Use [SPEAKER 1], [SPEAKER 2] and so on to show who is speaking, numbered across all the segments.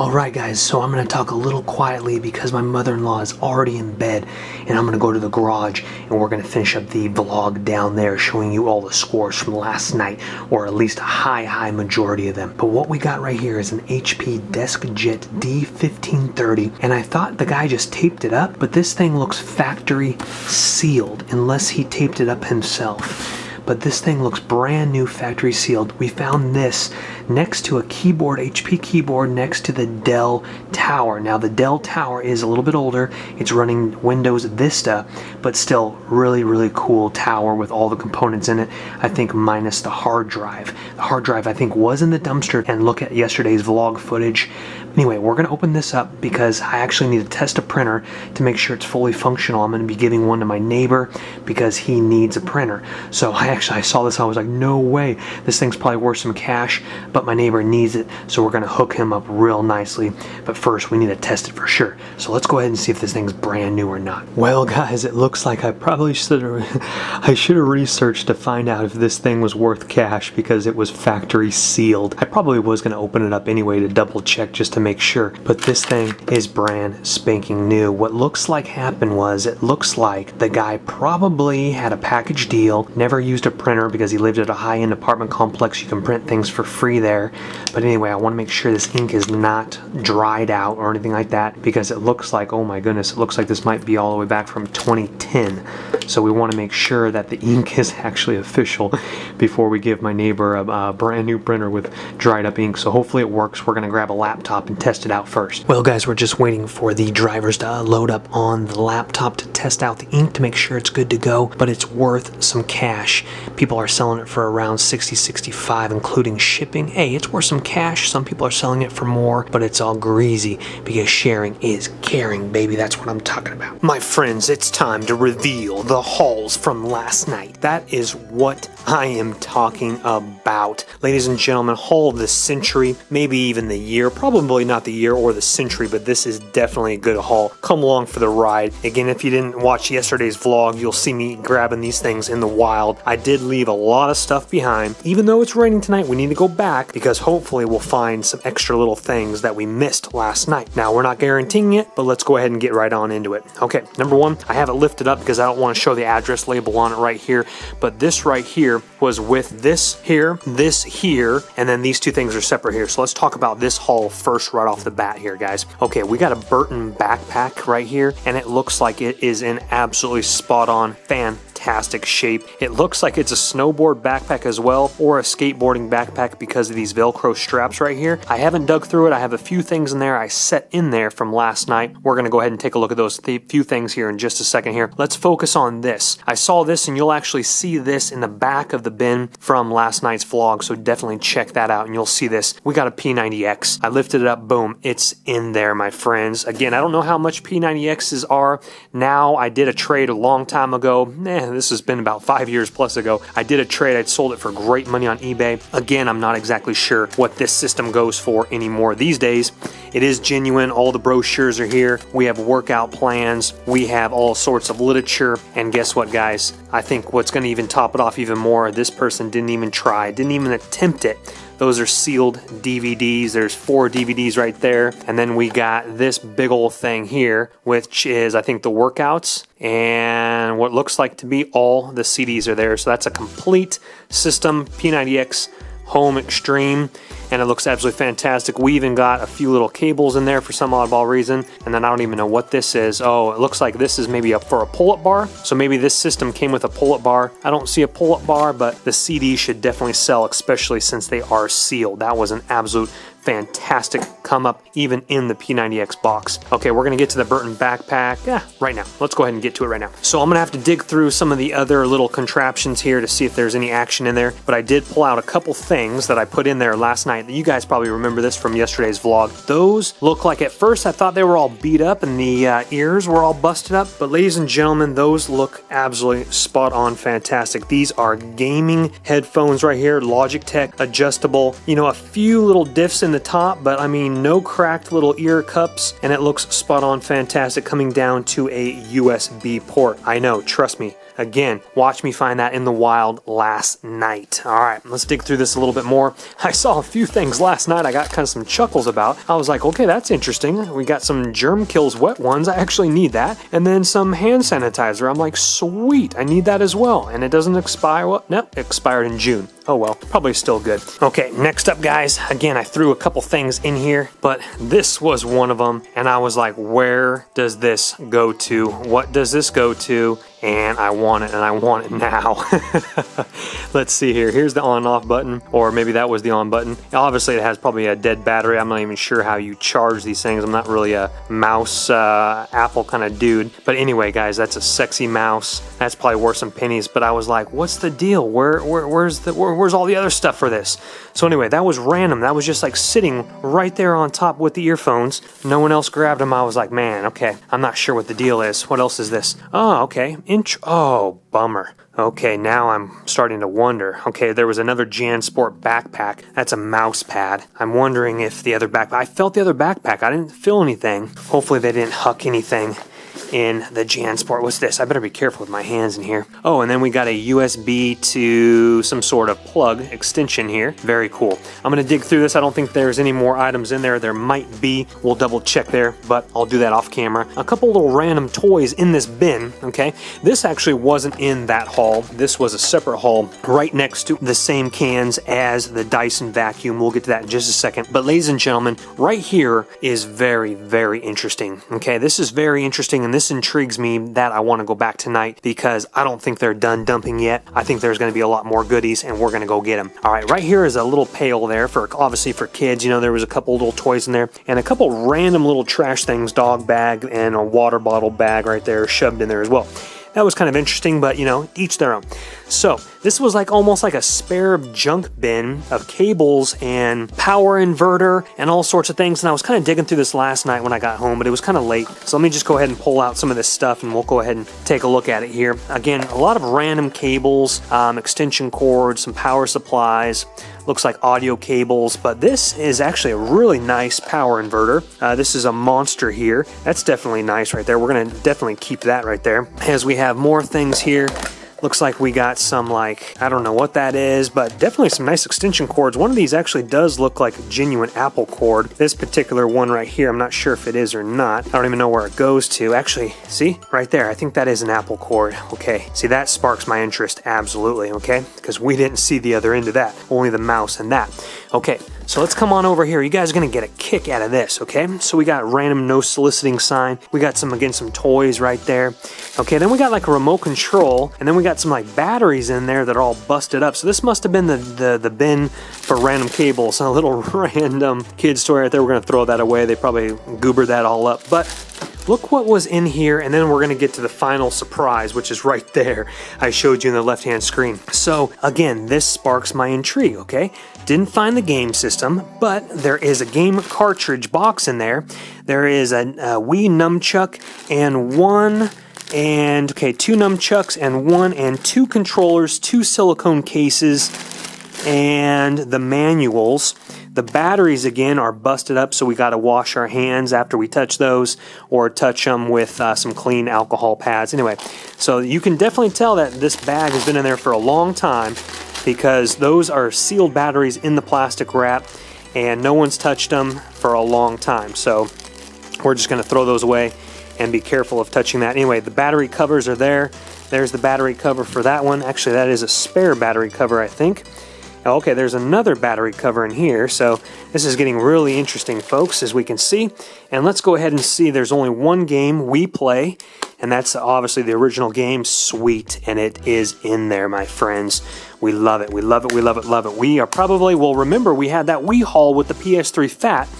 [SPEAKER 1] Alright guys, so I'm going to talk a little quietly because my mother-in-law is already in bed, and I'm going to go to the garage and we're going to finish up the vlog down there showing you all the scores from last night, or at least a high majority of them. But what we got right here is an HP DeskJet D1530, and I thought the guy just taped it up, but this thing looks factory sealed unless he taped it up himself. But this thing looks brand new, factory sealed. We found this next to a keyboard, HP keyboard, next to the Dell Tower. Now the Dell Tower is a little bit older. It's running Windows Vista, but still really cool tower with all the components in it. I think minus the hard drive. The hard drive I think was in the dumpster, and look at yesterday's vlog footage. Anyway, we're gonna open this up because I actually need to test a printer to make sure it's fully functional. I'm gonna be giving one to my neighbor because he needs a printer. So I saw this, I was like, no way. This thing's probably worth some cash, but my neighbor needs it, so we're gonna hook him up real nicely. But first, we need to test it for sure. So let's go ahead and see if this thing's brand new or not. Well guys, it looks like I probably should have researched to find out if this thing was worth cash because it was factory sealed. I probably was gonna open it up anyway to double check just to make sure, but this thing is brand spanking new. What looks like happened was, it looks like the guy probably had a package deal, never used a printer because he lived at a high-end apartment complex. You can print things for free there. But anyway, I want to make sure this ink is not dried out or anything like that, because it looks like, oh my goodness, it looks like this might be all the way back from 2010. So we want to make sure that the ink is actually official before we give my neighbor a brand new printer with dried up ink. So hopefully it works. We're going to grab a laptop and test it out first. Well guys, we're just waiting for the drivers to load up on the laptop to test out the ink to make sure it's good to go, but it's worth some cash. People are selling it for around $60-65 including shipping. Hey, it's worth some cash. Some people are selling it for more, but it's all greasy because sharing is caring, baby. That's what I'm talking about. My friends, it's time to reveal the hauls from last night. That is what I am talking about. Ladies and gentlemen, haul of the century, maybe even the year. Probably not the year or the century, but this is definitely a good haul. Come along for the ride. Again, if you didn't watch yesterday's vlog, you'll see me grabbing these things in the wild. I did leave a lot of stuff behind. Even though it's raining tonight, we need to go back because hopefully we'll find some extra little things that we missed last night. Now, we're not guaranteeing it, but let's go ahead and get right on into it. Okay, number one, I have it lifted up because I don't want to show the address label on it right here, but this right here was with this here, and then these two things are separate here. So let's talk about this haul first right off the bat here, guys. Okay, we got a Burton backpack right here, and it looks like it is in absolutely spot on, fantastic shape. It looks like it's a snowboard backpack as well, or a skateboarding backpack because of these Velcro straps right here. I haven't dug through it. I have a few things in there I set in there from last night. We're gonna go ahead and take a look at those few things here in just a second here. Let's focus on this. I saw this, and you'll actually see this in the back of the bin from last night's vlog, so definitely check that out and you'll see this. We got a P90X. I lifted it up, boom, it's in there, my friends. Again, I don't know how much P90Xs are now. I did a trade a long time ago. This has been about 5 years plus ago. I did a trade. I'd sold it for great money on eBay. Again, I'm not exactly sure what this system goes for anymore these days. It is genuine. All the brochures are here. We have workout plans. We have all sorts of literature. And guess what, guys? I think what's going to even top it off even more, this person didn't even try, didn't even attempt it. Those are sealed DVDs. There's 4 DVDs right there. And then we got this big old thing here, which is, I think, the workouts. And what looks like to be all the CDs are there. So that's a complete system, P90X Home Extreme. And it looks absolutely fantastic. We even got a few little cables in there for some oddball reason. And then I don't even know what this is. Oh, it looks like this is maybe for a pull-up bar. So maybe this system came with a pull-up bar. I don't see a pull-up bar, but the CD should definitely sell, especially since they are sealed. That was an absolute fantastic come up even in the P90X box. Okay, we're gonna get to the Burton backpack right now. Let's go ahead and get to it right now. So I'm gonna have to dig through some of the other little contraptions here to see if there's any action in there, but I did pull out a couple things that I put in there last night. You guys probably remember this from yesterday's vlog. Those look like, at first I thought they were all beat up and the ears were all busted up, but ladies and gentlemen, those look absolutely spot on fantastic. These are gaming headphones right here, Logitech adjustable, you know, a few little diffs in the top, but I mean no cracked little ear cups, and it looks spot on fantastic, coming down to a USB port. I know, trust me, Again, watch me find that in the wild last night. All right, let's dig through this a little bit more. I saw a few things last night I got kind of some chuckles about. I was like, okay, that's interesting. We got some germ kills wet ones. I actually need that. And then some hand sanitizer. I'm like, sweet, I need that as well. And it doesn't expire. Well, no, it expired in June. Oh well, probably still good. Okay, next up, guys. Again, I threw a couple things in here, but this was one of them. And I was like, where does this go to? What does this go to? And I want it, and I want it now. Let's see here. Here's the on-off button, or maybe that was the on button. Obviously, it has probably a dead battery. I'm not even sure how you charge these things. I'm not really a mouse Apple kind of dude. But anyway, guys, that's a sexy mouse. That's probably worth some pennies. But I was like, what's the deal? Where's all the other stuff for this? So anyway, that was random. That was just like sitting right there on top with the earphones. No one else grabbed them. I was like, man, okay, I'm not sure what the deal is. What else is this? Oh, okay. Oh, bummer. Okay, now I'm starting to wonder. Okay, there was another JanSport backpack. That's a mouse pad. I'm wondering if the other backpack... I felt the other backpack. I didn't feel anything. Hopefully they didn't huck anything in the JanSport. What's this? I better be careful with my hands in here. Oh, and then we got a USB to some sort of plug extension here. Very cool. I'm going to dig through this. I don't think there's any more items in there. There might be. We'll double check there, but I'll do that off camera. A couple little random toys in this bin, okay? This actually wasn't in that haul. This was a separate haul right next to the same cans as the Dyson Vacuum. We'll get to that in just a second. But ladies and gentlemen, right here is very, very interesting, okay? This is very interesting, and this intrigues me that I want to go back tonight because I don't think they're done dumping yet. I think there's going to be a lot more goodies, and we're going to go get them. All right, right here is a little pail there for, obviously for kids. You know, there was a couple little toys in there and a couple random little trash things, dog bag and a water bottle bag right there shoved in there as well. That was kind of interesting, but you know, each their own. So this was like almost like a spare junk bin of cables and power inverter and all sorts of things. And I was kind of digging through this last night when I got home, but it was kind of late. So let me just go ahead and pull out some of this stuff and we'll go ahead and take a look at it here. Again, a lot of random cables, extension cords, some power supplies. Looks like audio cables, but this is actually a really nice power inverter. This is a monster here. That's definitely nice right there. We're gonna definitely keep that right there. As we have more things here, looks like we got some, like, I don't know what that is, but definitely some nice extension cords. One of these actually does look like a genuine Apple cord. This particular one right here, I'm not sure if it is or not. I don't even know where it goes to. Actually, see? Right there. I think that is an Apple cord. Okay. See, that sparks my interest. Absolutely. Okay? Because we didn't see the other end of that. Only the mouse and that. Okay. So let's come on over here. You guys are going to get a kick out of this, okay? So we got random no soliciting sign. We got some, again, some toys right there. Okay, then we got like a remote control, and then we got some like batteries in there that are all busted up. So this must have been the bin for random cables. A little random kid's toy right there. We're going to throw that away. They probably goobered that all up. But look what was in here, and then we're going to get to the final surprise, which is right there. I showed you in the left-hand screen. So, again, this sparks my intrigue, okay? Didn't find the game system, but there is a game cartridge box in there. There is a Wii nunchuck and two nunchucks and two controllers, two silicone cases, and the manuals. The batteries, again, are busted up, so we got to wash our hands after we touch those or touch them with some clean alcohol pads. Anyway, so you can definitely tell that this bag has been in there for a long time because those are sealed batteries in the plastic wrap, and no one's touched them for a long time. So we're just going to throw those away and be careful of touching that. Anyway, the battery covers are there. There's the battery cover for that one. Actually, that is a spare battery cover, I think. Okay, there's another battery cover in here, so this is getting really interesting, folks, as we can see. And let's go ahead and see there's only one game we play, and that's obviously the original game. Sweet, and it is in there, my friends. We love it, we love it, we love it, love it. We are probably, well, remember we had that Wii haul with the PS3 Fat.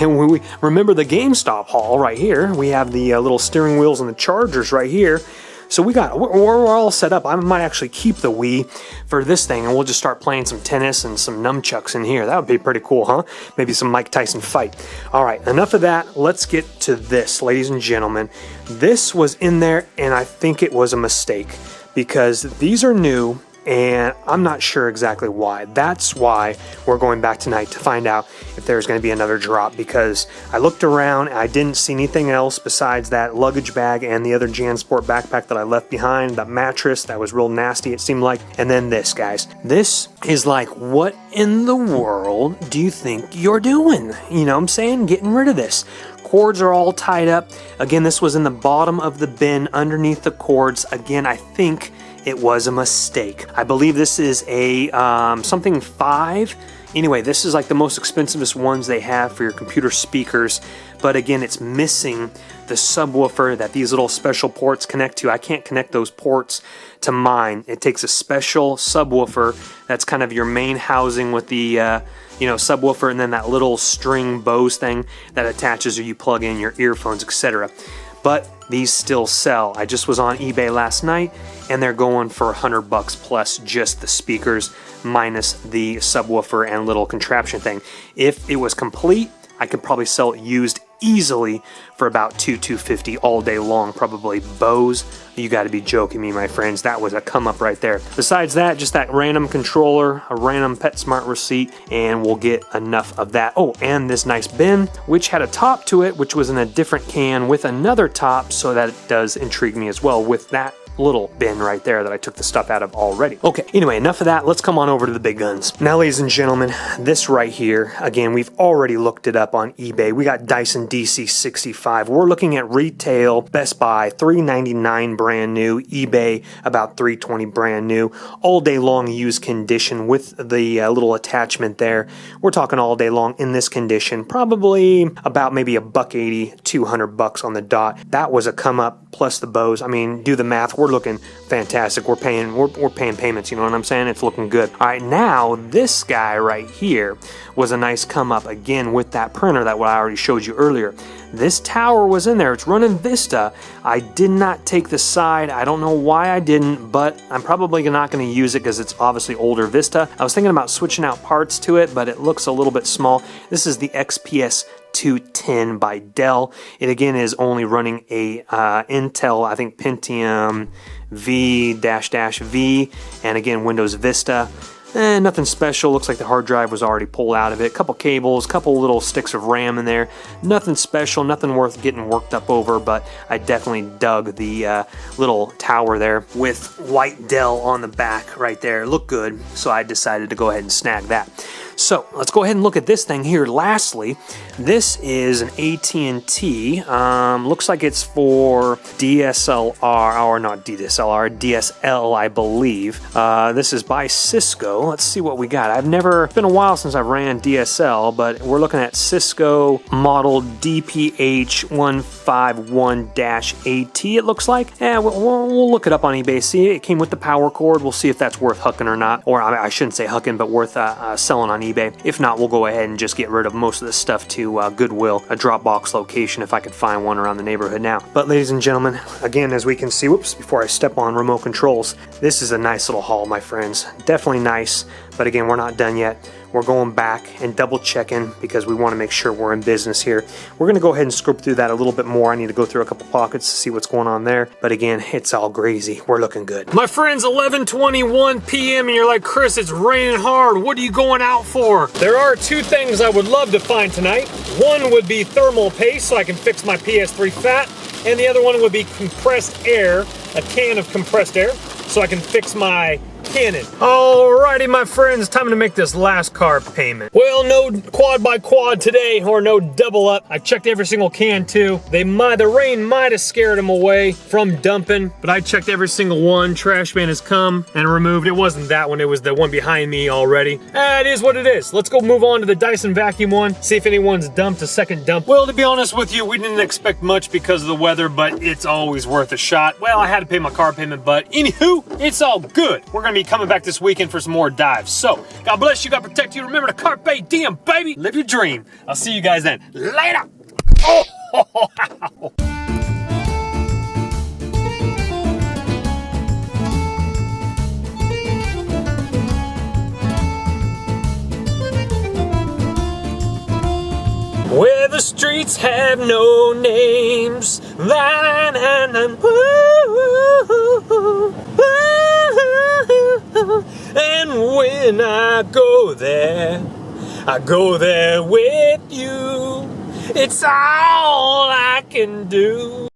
[SPEAKER 1] And we remember the GameStop haul right here. We have the little steering wheels and the chargers right here. So we're all set up. I might actually keep the Wii for this thing, and we'll just start playing some tennis and some nunchucks in here. That would be pretty cool, huh? Maybe some Mike Tyson fight. All right, enough of that. Let's get to this, ladies and gentlemen. This was in there, and I think it was a mistake because these are new. and I'm not sure exactly why. That's why we're going back tonight to find out if there's going to be another drop, because I looked around and I didn't see anything else besides that luggage bag and the other JanSport backpack that I left behind, that mattress that was real nasty it seemed like, and then this, guys. This is like, what in the world do you think you're doing? You know what I'm saying? Getting rid of this. Cords are all tied up. Again, this was in the bottom of the bin underneath the cords. Again, I think it was a mistake. I believe this is a something 5. Anyway, this is like the most expensivest ones they have for your computer speakers. But again, it's missing the subwoofer that these little special ports connect to. I can't connect those ports to mine. It takes a special subwoofer that's kind of your main housing with the subwoofer, and then that little string Bose thing that attaches or you plug in your earphones, etc. But these still sell. I just was on eBay last night and they're going for $100 plus, just the speakers minus the subwoofer and little contraption thing. If it was complete, I could probably sell it used easily for about $250 all day long, probably. Bose, you got to be joking me, my friends. That was a come up right there. Besides that, just that random controller, a random PetSmart receipt, and we'll get enough of that. Oh, and this nice bin, which had a top to it, which was in a different can with another top, so that it does intrigue me as well with that little bin right there that I took the stuff out of already. Okay, anyway, enough of that. Let's come on over to the big guns. Now, ladies and gentlemen, this right here, again, we've already looked it up on eBay. We got Dyson DC65. We're looking at retail, Best Buy, $399 brand new, eBay, about $320 brand new, all day long used condition with the little attachment there. We're talking all day long in this condition, probably about maybe $180, $200 on the dot. That was a come up, plus the Bose. I mean, do the math. We're looking fantastic. We're paying payments, you know what I'm saying? It's looking good. All right, now this guy right here was a nice come up again with that printer that I already showed you earlier. This tower was in there. It's running Vista. I did not take the side. I don't know why I didn't, but I'm probably not going to use it because it's obviously older Vista. I was thinking about switching out parts to it, but it looks a little bit small. This is the XPS 210 by Dell. It again is only running a Intel, I think Pentium V-V, and again Windows Vista. Nothing special. Looks like the hard drive was already pulled out of it. Couple cables, couple little sticks of RAM in there. Nothing special, nothing worth getting worked up over, but I definitely dug the little tower there with white Dell on the back right there. Looked good, so I decided to go ahead and snag that. So let's go ahead and look at this thing here. Lastly, this is an AT&T. Looks like it's for DSLR, or not DSLR, DSL, I believe. This is by Cisco. Let's see what we got. It's been a while since I've ran DSL, but we're looking at Cisco model DPH151-AT, it looks like. We'll look it up on eBay. See, it came with the power cord. We'll see if that's worth hucking or not. Or I shouldn't say hucking, but worth selling on eBay. If not, we'll go ahead and just get rid of most of this stuff to Goodwill, a Dropbox location, if I could find one around the neighborhood now. But ladies and gentlemen, again, as we can see, whoops, before I step on remote controls, this is a nice little haul, my friends. Definitely nice, but again, we're not done yet. We're going back and double checking because we want to make sure we're in business here. We're going to go ahead and scoop through that a little bit more. I need to go through a couple pockets to see what's going on there. But again, it's all crazy. We're looking good. My friends, 11:21 p.m. and you're like, Chris, it's raining hard. What are you going out for? There are two things I would love to find tonight. One would be thermal paste so I can fix my PS3 fat. And the other one would be compressed air, a can of compressed air, so I can fix my Canon. Alrighty, my friends, time to make this last Carpe payment. Well, no quad by quad today, or no double up. I checked every single can too. The rain might have scared them away from dumping, but I checked every single one. Trash man has come and removed. It wasn't that one, it was the one behind me already. It is what it is. Let's go move on to the Dyson Vacuum one, see if anyone's dumped a second dump. Well, to be honest with you, we didn't expect much because of the weather, but it's always worth a shot. Well, I had to pay my car payment, but anywho, it's all good. We're gonna be coming back this weekend for some more dives. So, God bless you, God protect you. Remember to Carpe, Diem, baby. Live your dream. I'll see you guys then. Later. Oh, where the streets have no names.
[SPEAKER 2] And when I go there with you. It's all I can do.